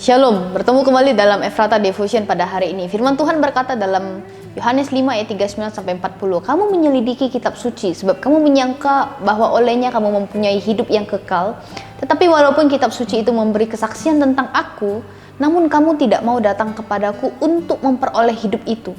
Shalom, bertemu kembali dalam Efrata Devotion pada hari ini. Firman Tuhan berkata dalam Yohanes 5 ayat 39-40, kamu menyelidiki kitab suci sebab kamu menyangka bahwa olehnya kamu mempunyai hidup yang kekal. Tetapi walaupun kitab suci itu memberi kesaksian tentang aku, namun kamu tidak mau datang kepadaku untuk memperoleh hidup itu.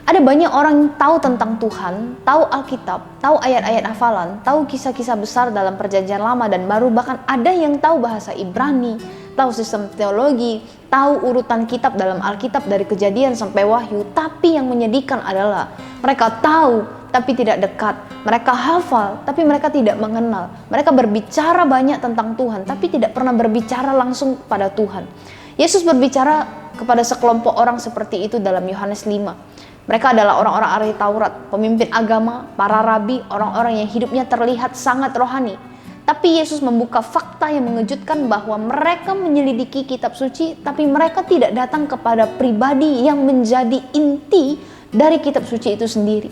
Ada banyak orang yang tahu tentang Tuhan, tahu Alkitab, tahu ayat-ayat hafalan, tahu kisah-kisah besar dalam perjanjian lama dan baru, bahkan ada yang tahu bahasa Ibrani, tahu sistem teologi, tahu urutan kitab dalam Alkitab dari Kejadian sampai Wahyu. Tapi yang menyedihkan adalah mereka tahu tapi tidak dekat, mereka hafal tapi mereka tidak mengenal. Mereka berbicara banyak tentang Tuhan tapi tidak pernah berbicara langsung pada Tuhan. Yesus berbicara kepada sekelompok orang seperti itu dalam Yohanes 5. Mereka adalah orang-orang ahli Taurat, pemimpin agama, para rabi, orang-orang yang hidupnya terlihat sangat rohani. Tapi Yesus membuka fakta yang mengejutkan bahwa mereka menyelidiki kitab suci, tapi mereka tidak datang kepada pribadi yang menjadi inti dari kitab suci itu sendiri.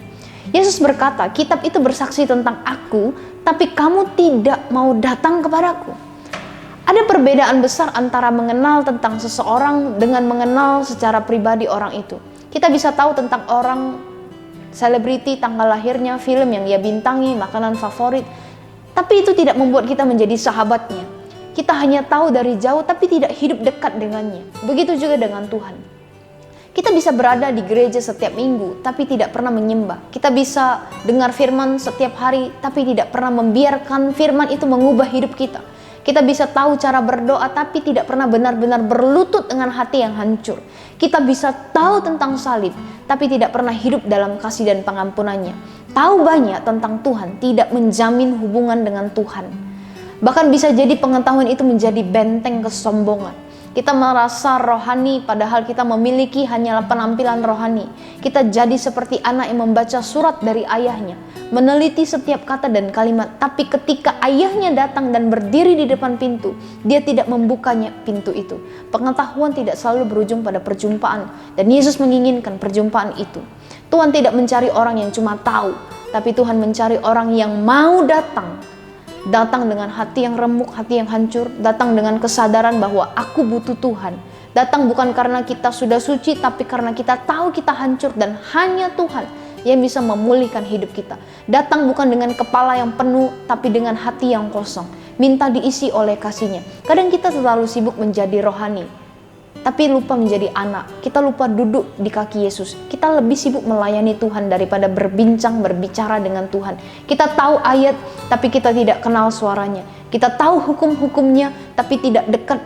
Yesus berkata, kitab itu bersaksi tentang aku, tapi kamu tidak mau datang kepadaku. Ada perbedaan besar antara mengenal tentang seseorang dengan mengenal secara pribadi orang itu. Kita bisa tahu tentang orang, selebriti, tanggal lahirnya, film yang dia bintangi, makanan favorit. Tapi itu tidak membuat kita menjadi sahabatnya. Kita hanya tahu dari jauh tapi tidak hidup dekat dengannya. Begitu juga dengan Tuhan. Kita bisa berada di gereja setiap minggu tapi tidak pernah menyembah. Kita bisa dengar firman setiap hari tapi tidak pernah membiarkan firman itu mengubah hidup kita. Kita bisa tahu cara berdoa tapi tidak pernah benar-benar berlutut dengan hati yang hancur. Kita bisa tahu tentang salib tapi tidak pernah hidup dalam kasih dan pengampunannya. Tahu banyak tentang Tuhan tidak menjamin hubungan dengan Tuhan. Bahkan bisa jadi pengetahuan itu menjadi benteng kesombongan. Kita merasa rohani padahal kita memiliki hanyalah penampilan rohani. Kita jadi seperti anak yang membaca surat dari ayahnya, meneliti setiap kata dan kalimat. Tapi ketika ayahnya datang dan berdiri di depan pintu, dia tidak membukanya pintu itu. Pengetahuan tidak selalu berujung pada perjumpaan, dan Yesus menginginkan perjumpaan itu. Tuhan tidak mencari orang yang cuma tahu, tapi Tuhan mencari orang yang mau datang. Datang dengan hati yang remuk, hati yang hancur. Datang dengan kesadaran bahwa aku butuh Tuhan. Datang bukan karena kita sudah suci, tapi karena kita tahu kita hancur dan hanya Tuhan yang bisa memulihkan hidup kita. Datang bukan dengan kepala yang penuh, tapi dengan hati yang kosong. Minta diisi oleh kasih-Nya. Kadang kita terlalu sibuk menjadi rohani, tapi lupa menjadi anak. Kita lupa duduk di kaki Yesus. Kita lebih sibuk melayani Tuhan daripada berbicara dengan Tuhan. Kita tahu ayat, tapi kita tidak kenal suaranya. Kita tahu hukum-hukumnya, tapi tidak dekat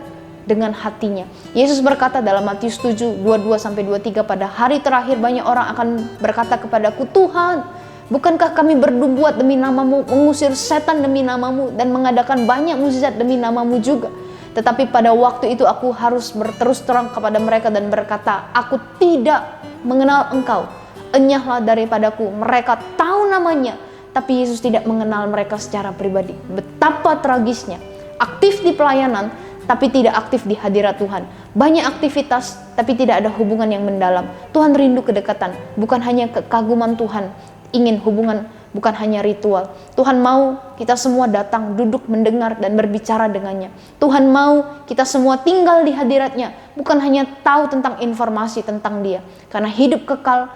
dengan hatinya. Yesus berkata dalam Matius 7, 22-23, pada hari terakhir banyak orang akan berkata kepadaku, Tuhan, bukankah kami berbuat demi namamu, mengusir setan demi namamu, dan mengadakan banyak mukjizat demi namamu juga? Tetapi pada waktu itu aku harus berterus terang kepada mereka dan berkata, aku tidak mengenal engkau. Enyahlah daripadaku. Mereka tahu namanya, tapi Yesus tidak mengenal mereka secara pribadi. Betapa tragisnya. Aktif di pelayanan, tapi tidak aktif di hadirat Tuhan. Banyak aktivitas, tapi tidak ada hubungan yang mendalam. Tuhan rindu kedekatan, bukan hanya kekaguman Tuhan. Ingin hubungan, bukan hanya ritual. Tuhan mau kita semua datang, duduk, mendengar, dan berbicara dengannya. Tuhan mau kita semua tinggal di hadiratnya, bukan hanya tahu tentang informasi tentang Dia. Karena hidup kekal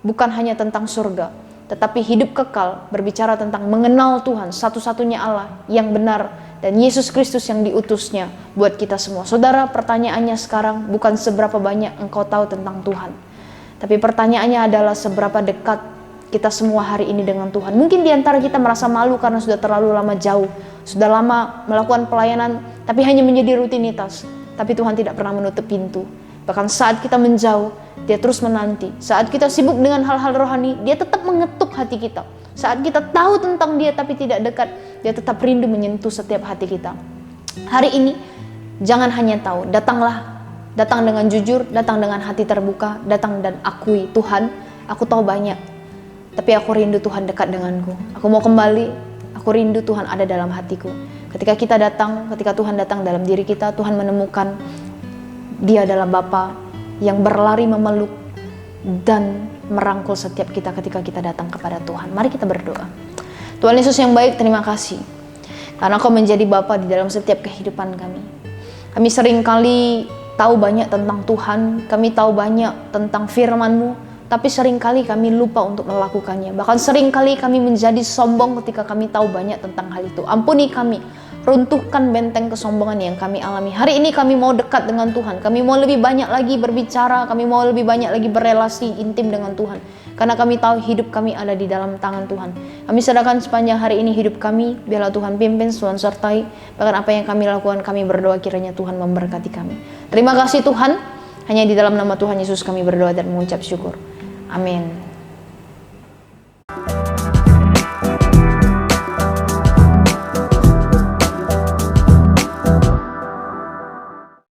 bukan hanya tentang surga, tetapi hidup kekal berbicara tentang mengenal Tuhan, satu-satunya Allah yang benar, dan Yesus Kristus yang diutusnya buat kita semua. Saudara, pertanyaannya sekarang bukan seberapa banyak engkau tahu tentang Tuhan, tapi pertanyaannya adalah seberapa dekat kita semua hari ini dengan Tuhan. Mungkin di antara kita merasa malu karena sudah terlalu lama jauh, sudah lama melakukan pelayanan, tapi hanya menjadi rutinitas. Tapi Tuhan tidak pernah menutup pintu. Bahkan saat kita menjauh, Dia terus menanti. Saat kita sibuk dengan hal-hal rohani, Dia tetap mengetuk hati kita. Saat kita tahu tentang Dia tapi tidak dekat, Dia tetap rindu menyentuh setiap hati kita. Hari ini, jangan hanya tahu, datanglah. Datang dengan jujur, datang dengan hati terbuka, datang dan akui, Tuhan, aku tahu banyak, tapi aku rindu Tuhan dekat denganku. Aku mau kembali, aku rindu Tuhan ada dalam hatiku. Ketika kita datang, ketika Tuhan datang dalam diri kita, Tuhan menemukan Dia adalah Bapa yang berlari memeluk dan merangkul setiap kita ketika kita datang kepada Tuhan. Mari kita berdoa. Tuhan Yesus yang baik, terima kasih karena Kau menjadi Bapa di dalam setiap kehidupan kami. Kami seringkali tahu banyak tentang Tuhan, kami tahu banyak tentang firman-Mu, tapi seringkali kami lupa untuk melakukannya. Bahkan seringkali kami menjadi sombong ketika kami tahu banyak tentang hal itu. Ampuni kami, runtuhkan benteng kesombongan yang kami alami. Hari ini kami mau dekat dengan Tuhan, kami mau lebih banyak lagi berbicara, kami mau lebih banyak lagi berelasi intim dengan Tuhan. Karena kami tahu hidup kami ada di dalam tangan Tuhan. Kami serahkan sepanjang hari ini hidup kami, biarlah Tuhan pimpin, Tuhan sertai. Bahkan apa yang kami lakukan, kami berdoa kiranya Tuhan memberkati kami. Terima kasih Tuhan, hanya di dalam nama Tuhan Yesus kami berdoa dan mengucap syukur. Amin.